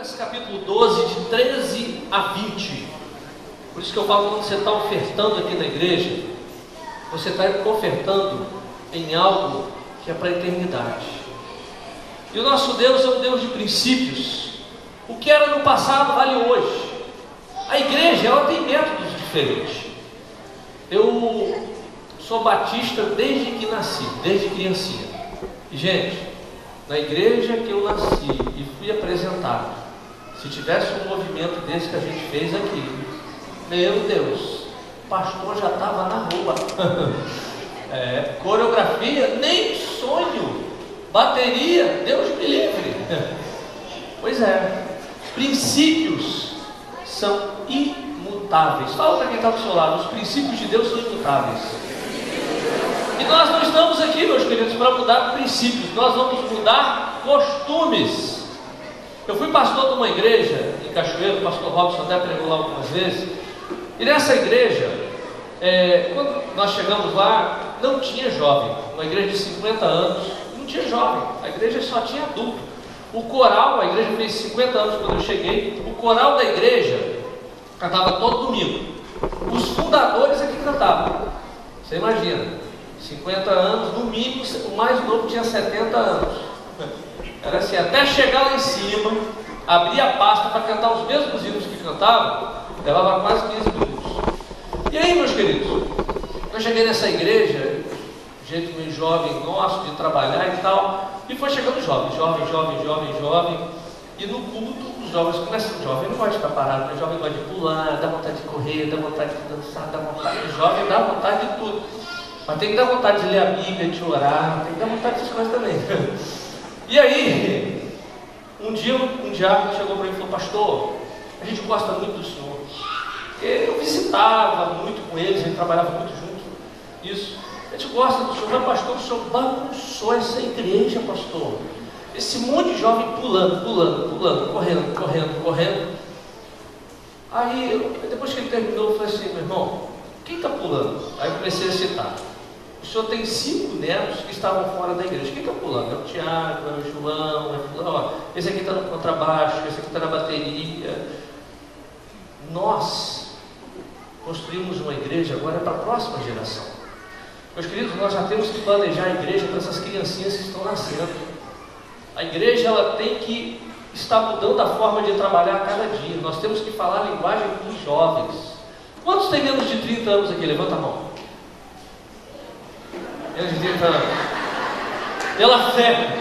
Lucas capítulo 12, de 13 a 20. Por isso que eu falo, quando você está ofertando aqui na igreja, você está ofertando em algo que é para a eternidade. E o nosso Deus é um Deus de princípios. O que era no passado vale hoje. A igreja, ela tem métodos diferentes. Eu sou batista desde que nasci, desde criancinha. E, gente, na igreja que eu nasci e fui apresentado, se tivesse um movimento desse que a gente fez aqui, meu Deus, o pastor já estava na rua. Coreografia, nem sonho. Bateria, Deus me livre. Pois é, princípios são imutáveis. Fala para quem está do seu lado, os princípios de Deus são imutáveis. E nós não estamos aqui, meus queridos, para mudar princípios, nós vamos mudar costumes. Eu fui pastor de uma igreja em Cachoeiro, o pastor Robson até pregou lá algumas vezes, e nessa igreja, quando nós chegamos lá, não tinha jovem, uma igreja de 50 anos, não tinha jovem, a igreja só tinha adulto. O coral, a igreja fez 50 anos quando eu cheguei, o coral da igreja cantava todo domingo, os fundadores é que cantavam, você imagina. 50 anos, no mínimo, o mais novo tinha 70 anos. Era assim, até chegar lá em cima, abrir a pasta para cantar os mesmos hinos que cantavam, levava quase 15 minutos. E aí, meus queridos, eu cheguei nessa igreja, jeito meio jovem nosso, de trabalhar e tal, e foi chegando jovem, e no culto, os jovens começam, o jovem não pode ficar parado, o jovem gosta de pular, dá vontade de correr, dá vontade de dançar, dá vontade, o jovem dá vontade de tudo. Mas tem que dar vontade de ler a Bíblia, de orar, tem que dar vontade dessas coisas também. E aí, um dia um diácono chegou para mim e falou: pastor, a gente gosta muito do senhor. Eu visitava muito com eles, a gente trabalhava muito junto. Isso. A gente gosta do senhor, mas pastor, o senhor bagunçou essa igreja, pastor. Esse monte de jovem pulando, correndo. Aí, depois que ele terminou, eu falei assim: meu irmão, quem está pulando? Aí eu comecei a citar. O senhor tem 5 netos que estavam fora da igreja. Quem está pulando? É o Tiago, é o João, é o fulano. Esse aqui está no contrabaixo, esse aqui está na bateria. Nós construímos uma igreja agora para a próxima geração. Meus queridos, nós já temos que planejar a igreja para essas criancinhas que estão nascendo. A igreja, ela tem que estar mudando a forma de trabalhar a cada dia. Nós temos que falar a linguagem dos jovens. Quantos tem menos de 30 anos aqui? Levanta a mão. Menos de 30 anos. Pela fé.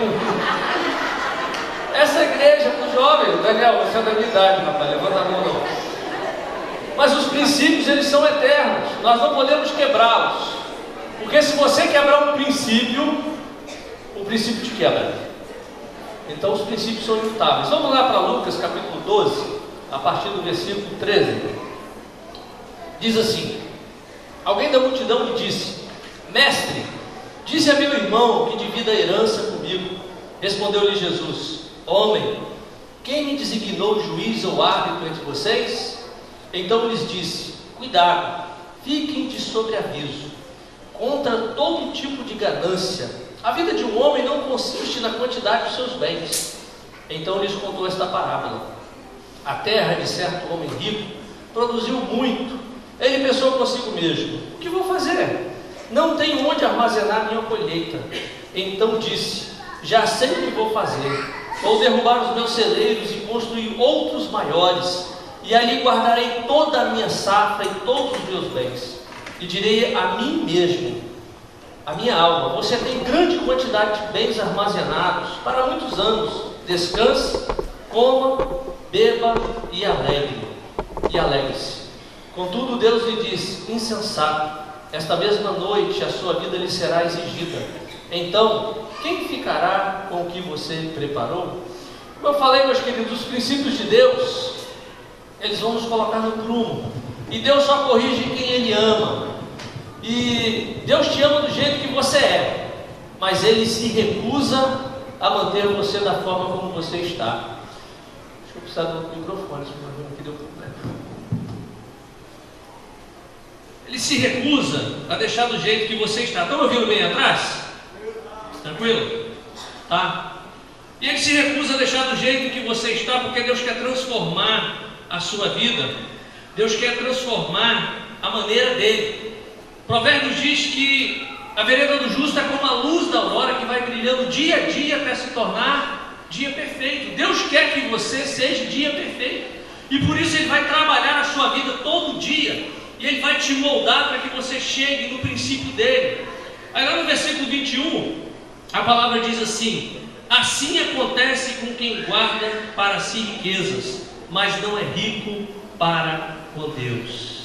Essa igreja para os jovens, Daniel, você é da minha idade, rapaz, levanta a mão não. Mas os princípios, eles são eternos, nós não podemos quebrá-los. Porque se você quebrar um princípio, o princípio te quebra. Então os princípios são imutáveis. Vamos lá para Lucas capítulo 12, a partir do versículo 13. Diz assim: alguém da multidão lhe disse: mestre, disse a meu irmão que divida a herança comigo. Respondeu-lhe Jesus: homem, quem me designou juiz ou árbitro entre vocês? Então lhes disse: cuidado, fiquem de sobreaviso contra todo tipo de ganância. A vida de um homem não consiste na quantidade dos seus bens. Então lhes contou esta parábola: a terra de certo homem rico produziu muito. Ele pensou consigo mesmo: o que vou fazer? Não tenho onde armazenar minha colheita. Então disse: já sei o que vou fazer. Vou derrubar os meus celeiros e construir outros maiores, e ali guardarei toda a minha safra e todos os meus bens. E direi a mim mesmo, a minha alma: você tem grande quantidade de bens armazenados para muitos anos. Descanse, coma, beba e alegre-se. Contudo, Deus lhe disse: insensato, esta mesma noite a sua vida lhe será exigida. Então, quem ficará com o que você preparou? Como eu falei, meus queridos, os princípios de Deus, eles vão nos colocar no prumo. E Deus só corrige quem Ele ama. E Deus te ama do jeito que você é, mas Ele se recusa a manter você da forma como você está. Acho que eu preciso do outro microfone, senão não deu problema. Ele se recusa a deixar do jeito que você está. Estão ouvindo bem atrás? Tranquilo? Tá? E ele se recusa a deixar do jeito que você está, porque Deus quer transformar a sua vida. Deus quer transformar a maneira dele. Provérbios diz que a vereda do justo é como a luz da aurora que vai brilhando dia a dia até se tornar dia perfeito. Deus quer que você seja dia perfeito. E por isso Ele vai trabalhar a sua vida todo dia. E Ele vai te moldar para que você chegue no princípio dele. Aí lá no versículo 21, a palavra diz assim: assim acontece com quem guarda para si riquezas, mas não é rico para com Deus.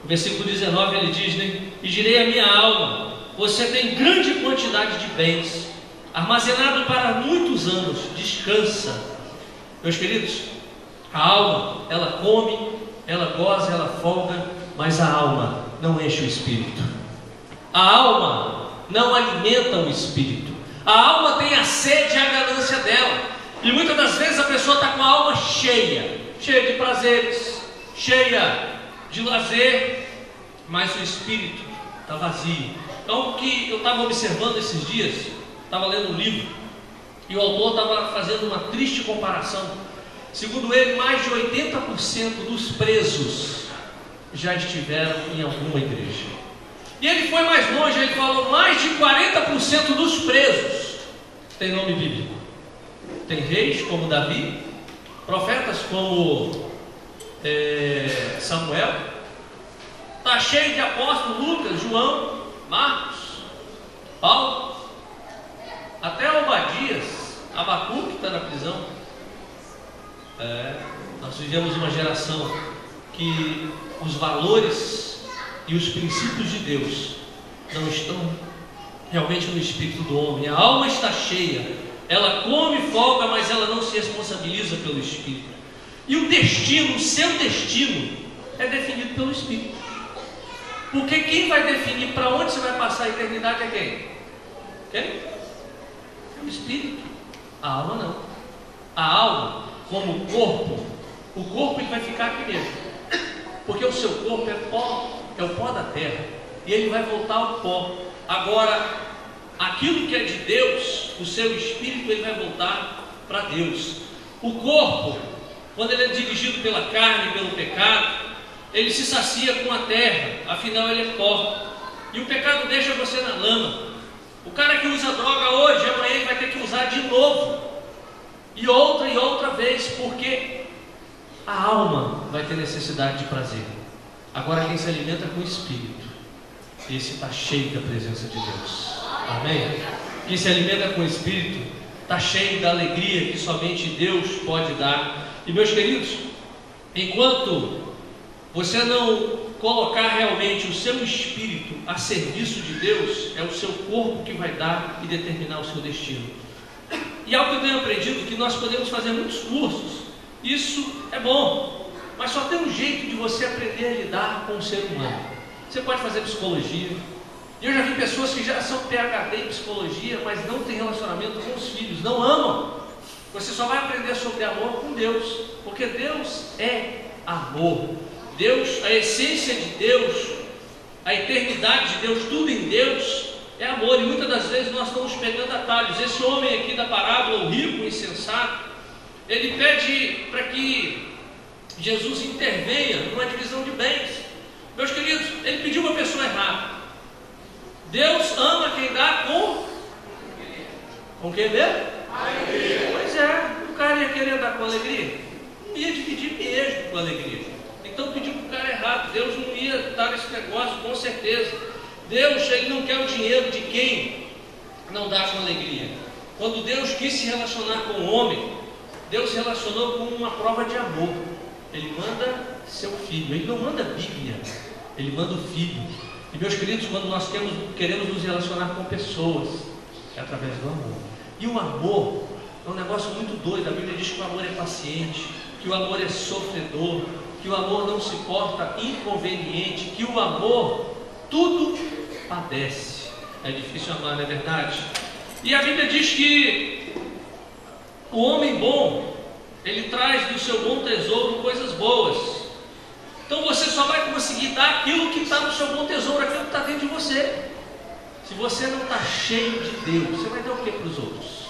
No versículo 19 ele diz, né? E direi à minha alma: você tem grande quantidade de bens, armazenado para muitos anos, descansa. Meus queridos, a alma, ela come, ela goza, ela folga, mas a alma não enche o espírito. A alma não alimenta o espírito. A alma tem a sede e a ganância dela. E muitas das vezes a pessoa está com a alma cheia de prazeres, cheia de lazer, mas o espírito está vazio. Então, o que eu estava observando esses dias, estava lendo um livro, e o autor estava fazendo uma triste comparação. Segundo ele, mais de 80% dos presos já estiveram em alguma igreja. E ele foi mais longe, ele falou: mais de 40% dos presos tem nome bíblico. Tem reis como Davi, profetas como Samuel, está cheio de apóstolos: Lucas, João, Marcos, Paulo, até Obadias, Abacuque está na prisão. Nós vivemos uma geração que os valores e os princípios de Deus não estão realmente no espírito do homem. A alma está cheia, ela come e folga, mas ela não se responsabiliza pelo espírito. E o destino, o seu destino, é definido pelo espírito. Porque quem vai definir para onde você vai passar a eternidade é quem? Quem? É o espírito. A alma não. A alma, como o corpo ele vai ficar aqui mesmo. Porque o seu corpo é pó, é o pó da terra, e ele vai voltar ao pó. Agora, aquilo que é de Deus, o seu espírito, ele vai voltar para Deus. O corpo, quando ele é dirigido pela carne, pelo pecado, ele se sacia com a terra, afinal ele é pó, e o pecado deixa você na lama. O cara que usa droga hoje, amanhã ele vai ter que usar de novo, e outra vez, porque a alma vai ter necessidade de prazer. Agora quem se alimenta com o espírito, esse está cheio da presença de Deus. Amém? Quem se alimenta com o espírito está cheio da alegria que somente Deus pode dar. E meus queridos, enquanto você não colocar realmente o seu espírito a serviço de Deus, é o seu corpo que vai dar e determinar o seu destino. E algo que eu tenho aprendido, que nós podemos fazer muitos cursos, isso é bom, mas só tem um jeito de você aprender a lidar com o ser humano. Você pode fazer psicologia. Eu já vi pessoas que já são PhD em psicologia, mas não têm relacionamento com os filhos, não amam. Você só vai aprender sobre amor com Deus, porque Deus é amor. Deus, a essência de Deus, a eternidade de Deus, tudo em Deus é amor. E muitas das vezes nós estamos pegando atalhos. Esse homem aqui da parábola, o rico, o insensato, ele pede para que Jesus intervenha numa divisão de bens. Meus queridos, ele pediu uma pessoa errada. Deus ama quem dá com quem mesmo? Alegria. Pois é, o cara ia querer dar com alegria? Não ia dividir mesmo com alegria. Então pediu para o cara errado. Deus não ia dar esse negócio, com certeza. Deus, ele não quer o dinheiro de quem não dá com alegria. Quando Deus quis se relacionar com o homem, Deus se relacionou com uma prova de amor. Ele manda seu filho. Ele não manda a Bíblia, ele manda o filho. E meus queridos, quando nós queremos nos relacionar com pessoas, é através do amor. E o amor é um negócio muito doido. A Bíblia diz que o amor é paciente, que o amor é sofredor, que o amor não se porta inconveniente, que o amor tudo padece. É difícil amar, não é verdade? E a Bíblia diz que o homem bom, ele traz do seu bom tesouro coisas boas. Então você só vai conseguir dar aquilo que está no seu bom tesouro, aquilo que está dentro de você. Se você não está cheio de Deus, você vai dar o que para os outros?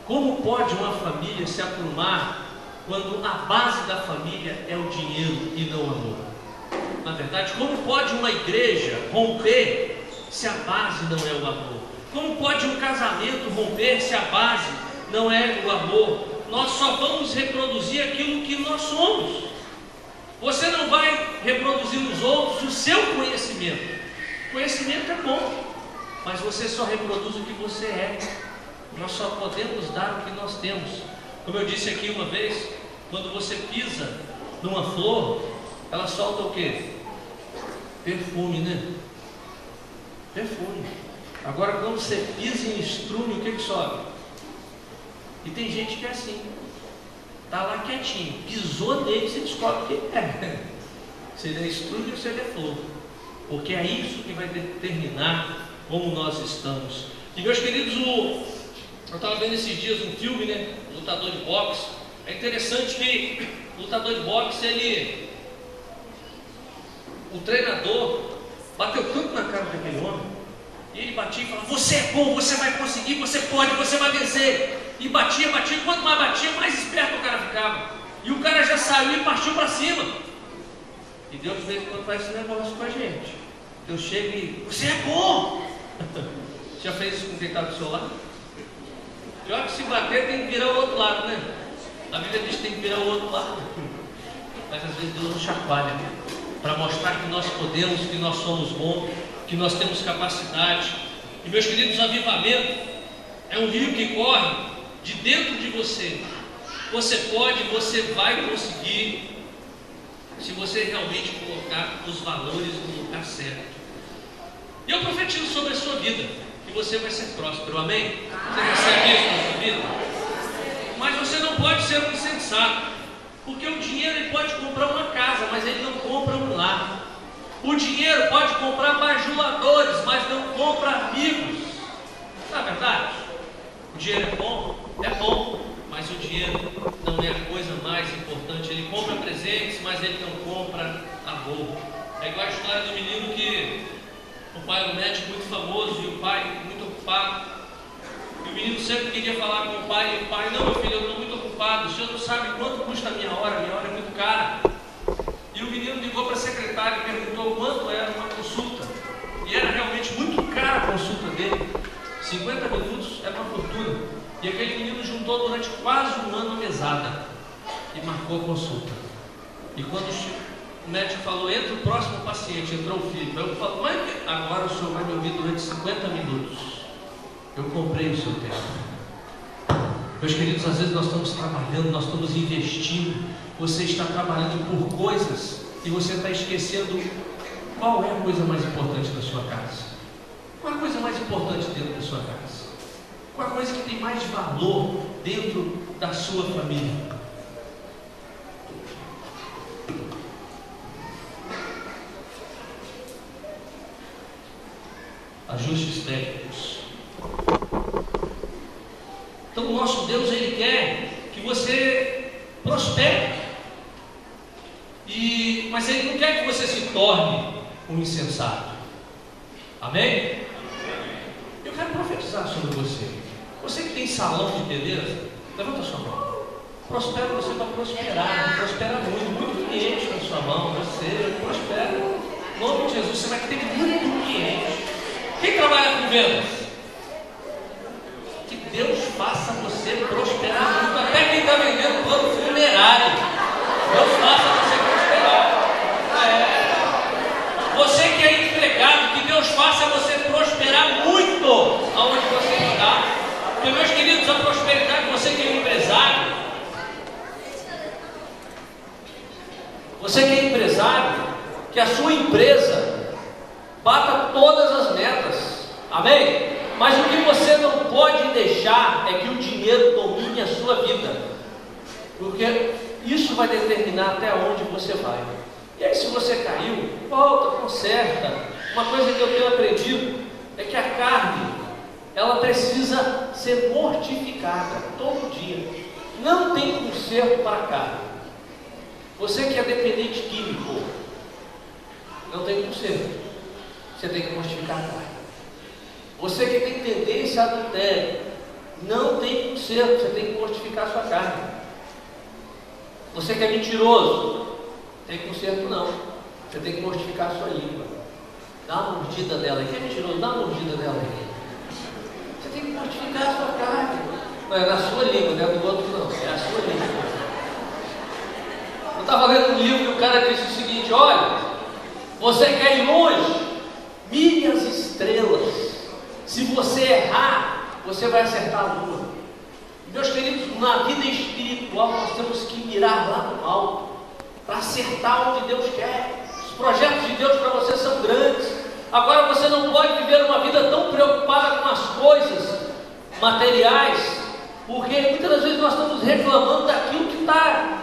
Como pode uma família se aprumar quando a base da família é o dinheiro e não o amor? Na verdade, como pode uma igreja romper se a base não é o amor? Como pode um casamento romper se a base não é o amor? Nós só vamos reproduzir aquilo que nós somos. Você não vai reproduzir nos outros o seu conhecimento. Conhecimento é bom, mas você só reproduz o que você é. Nós só podemos dar o que nós temos. Como eu disse aqui uma vez, quando você pisa numa flor, ela solta o quê? Perfume, né? Perfume. Agora quando você pisa em estrume, o que sobe? E tem gente que é assim, está lá quietinho, pisou nele, você descobre o que é. Se ele é estrume ou se ele é flor. Porque é isso que vai determinar como nós estamos. E meus queridos, eu estava vendo esses dias um filme, né? Lutador de boxe. É interessante que o lutador de boxe, o treinador bateu tanto na cara daquele homem, e ele batia e falava: você é bom, você vai conseguir, você pode, você vai vencer. E batia, quanto mais batia, mais esperto o cara ficava. E o cara já saiu e partiu para cima. E Deus de vez em quando faz esse negócio com a gente. Deus chega e: você é bom. Já fez isso com quem está do seu lado? Pior que se bater tem que virar o outro lado, né? A Bíblia diz que tem que virar o outro lado. Mas às vezes Deus nos chacoalha para mostrar que nós podemos, que nós somos bons, que nós temos capacidade. E meus queridos, avivamento é um rio que corre de dentro de você. Você pode, você vai conseguir, se você realmente colocar os valores no lugar certo. E eu profetizo sobre a sua vida, que você vai ser próspero, amém? Você recebe isso na sua vida? Mas você não pode ser um insensato, porque o dinheiro ele pode comprar uma casa, mas ele não compra um lar. O dinheiro pode comprar bajuladores, mas não compra amigos. Não é verdade? O dinheiro é bom, mas o dinheiro não é a coisa mais importante. Ele compra presentes, mas ele não compra amor. É igual a história do menino que o pai era um médico muito famoso e o pai muito ocupado. E o menino sempre queria falar com o pai, e o pai: não, meu filho, eu estou muito ocupado, o senhor não sabe quanto custa a minha hora é muito cara. E o menino ligou para a secretária e perguntou quanto era uma consulta. E era realmente muito cara a consulta dele. 50 minutos era uma fortuna. E aquele menino juntou durante quase um ano a mesada e marcou a consulta. E quando o médico falou: entra o próximo paciente, entrou o filho. Eu falo: mãe, agora o senhor vai me ouvir durante 50 minutos. Eu comprei o seu tempo. Meus queridos, às vezes nós estamos trabalhando, nós estamos investindo. Você está trabalhando por coisas e você está esquecendo qual é a coisa mais importante da sua casa. Qual é a coisa mais importante dentro da sua casa? Qual é a coisa que tem mais valor dentro da sua família? Ajustes técnicos. Então o nosso Deus, Ele quer que você prospere. Mas Ele não quer que você se torne um insensato. Amém? Eu quero profetizar sobre você. Você que tem salão de beleza, levanta a sua mão. Prospera, você vai prosperar. Prospera muito cliente na sua mão. Você prospera. Em nome de Jesus, você vai ter muito cliente. Quem trabalha com vendas? Que Deus faça você prosperar muito. Até quem está vendendo plano funerário, Deus faça você prosperar. Você que é empregado, que Deus faça você prosperar muito aonde você está. Porque, meus queridos, a prosperidade, você que é empresário, que a sua empresa bata todas as metas, amém? Mas o que você não pode deixar é que o dinheiro domine a sua vida, porque isso vai determinar até onde você vai. E aí, se você caiu, volta, conserta. Uma coisa que eu tenho aprendido é que a carne, ela precisa ser mortificada todo dia. Não tem conserto para a carne. Você que é dependente químico, não tem conserto. Você tem que mortificar a carne. Você que tem tendência a adultério, Não tem conserto, você tem que mortificar a sua carne. Você que é mentiroso, tem conserto não. Você tem que mortificar a sua língua. Dá uma mordida dela. Quem é mentiroso? Dá uma mordida dela aí. Você tem que mortificar a sua carne. Não é na sua língua, não é do outro não. É a sua língua. Eu estava lendo um livro e o cara disse o seguinte: olha, você quer ir longe? Mire as estrelas. Se você errar, você vai acertar a lua. Meus queridos, na vida espiritual nós temos que mirar lá no alto para acertar onde Deus quer. Os projetos de Deus para você são grandes. Agora você não pode viver uma vida tão preocupada com as coisas materiais, porque muitas das vezes nós estamos reclamando daquilo que está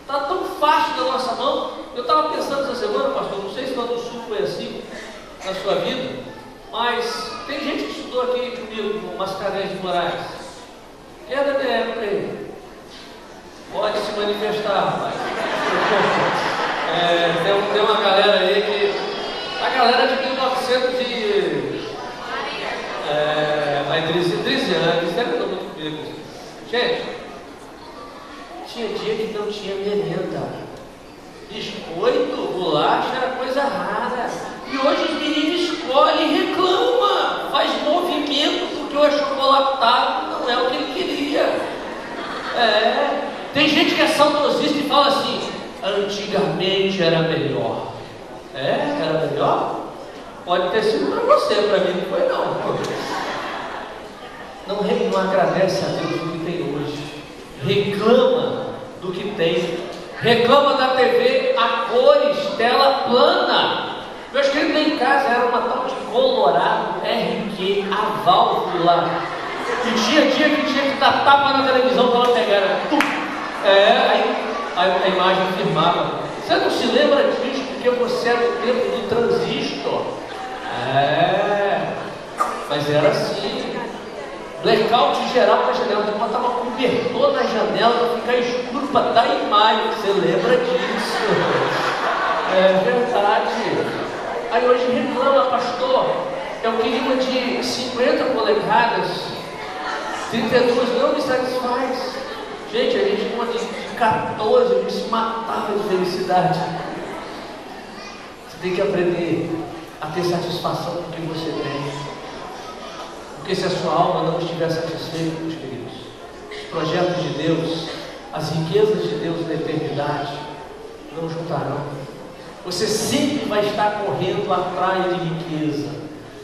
tão fácil na nossa mão. Eu estava pensando essa semana, pastor, não sei se lá no sul foi assim na sua vida, mas tem gente que estudou aqui comigo, com Mascarenhas de Moraes. Quem é da DM aí? Pode se manifestar, rapaz. Tem uma galera aí que... A galera de 1900 e... vai 13 anos, isso deve estar muito comigo. Gente, tinha dia que não tinha merenda. Biscoito, bolacha era coisa rara. E hoje os meninos escolhem e reclamam. Faz movimento porque o achocolatado não é o que ele queria. Tem gente que é saudosista e fala assim: antigamente era melhor. Era melhor? Pode ter sido para você, para mim não foi não. Não agradece a Deus do que tem hoje. Reclama do que tem. Reclama da TV a cores, tela plana. Meus queridos, lá em casa era uma tal de Colorado RQ, a válvula. E tinha dia que tinha que dar tapa na televisão para ela pegar. Aí a imagem afirmava. Você não se lembra disso porque você era do tempo do transistor? Mas era assim. Blackout geral na janela, você botava um cobertor na janela para ficar escuro para dar imagem. Você lembra disso? É verdade. Aí hoje reclama, pastor, eu queria uma de 50 polegadas, 32 não me satisfaz. Gente, a gente com uma de 14, a gente se matava de felicidade. Você tem que aprender a ter satisfação com o que você tem. Porque se a sua alma não estiver satisfeita, meus queridos, os projetos de Deus, as riquezas de Deus na eternidade, não juntarão. Você sempre vai estar correndo atrás de riqueza.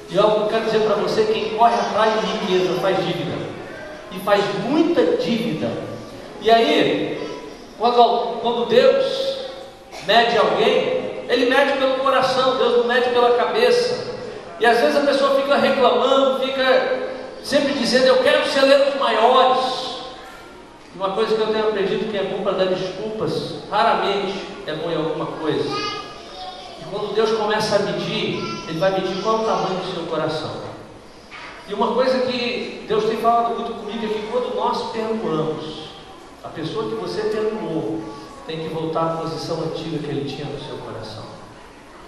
E algo que eu quero dizer para você: quem corre atrás de riqueza faz dívida. E faz muita dívida. E aí, quando Deus mede alguém, Ele mede pelo coração, Deus não mede pela cabeça. E às vezes a pessoa fica reclamando, fica sempre dizendo: eu quero celeiros maiores. E uma coisa que eu tenho aprendido que é bom para dar desculpas, raramente é bom em alguma coisa. E quando Deus começa a medir, Ele vai medir qual é o tamanho do seu coração. E uma coisa que Deus tem falado muito comigo é que quando nós perdoamos, a pessoa que você perdoou tem que voltar à posição antiga que ele tinha no seu coração.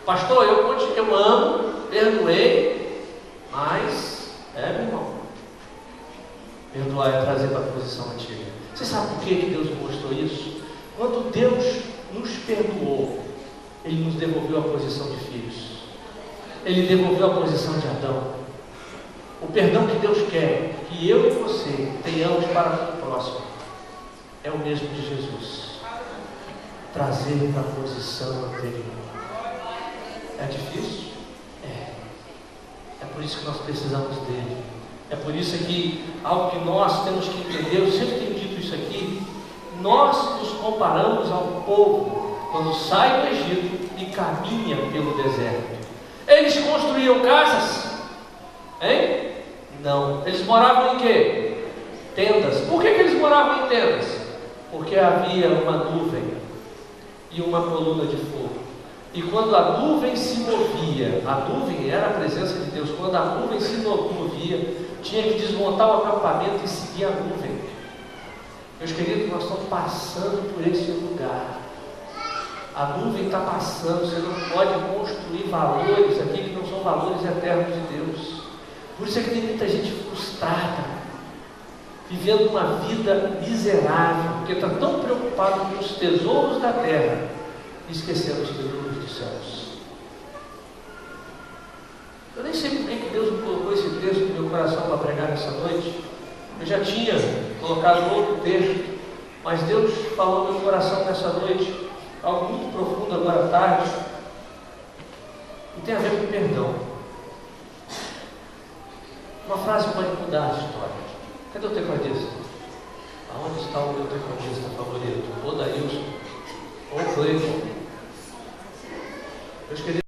Pastor, eu amo, perdoei, mas meu irmão, perdoar é trazer para a posição antiga. Você sabe por que Deus mostrou isso? Quando Deus nos perdoou, Ele nos devolveu a posição de filhos. Ele devolveu a posição de Adão. O perdão que Deus quer que eu e você tenhamos para o próximo é o mesmo de Jesus. Trazer para a posição anterior. É difícil? É por isso que nós precisamos dele. É por isso que algo que nós temos que entender, eu sempre tenho dito isso aqui, nós nos comparamos ao povo quando sai do Egito e caminha pelo deserto. Eles construíam casas? Hein? Não. Eles moravam em quê? Tendas. Por que eles moravam em tendas? Porque havia uma nuvem e uma coluna de fogo. E quando a nuvem se movia, a nuvem era a presença de Deus, quando a nuvem se movia, tinha que desmontar o acampamento e seguir a nuvem. Meus queridos, nós estamos passando por esse lugar. A nuvem está passando, você não pode construir valores aqui que não são valores eternos de Deus. Por isso é que tem muita gente frustrada. vivendo uma vida miserável, porque está tão preocupado com os tesouros da terra, e esquecendo os tesouros dos céus. Eu nem sei por que Deus me colocou esse texto no meu coração para pregar nessa noite. Eu já tinha colocado outro texto, mas Deus falou no meu coração nessa noite, algo muito profundo agora à tarde, e tem a ver com perdão. Uma frase pode mudar a história. Cadê o tecladista? Aonde está o meu tecladista favorito? Ou Daílson, ou Cleiton. Meus queridos,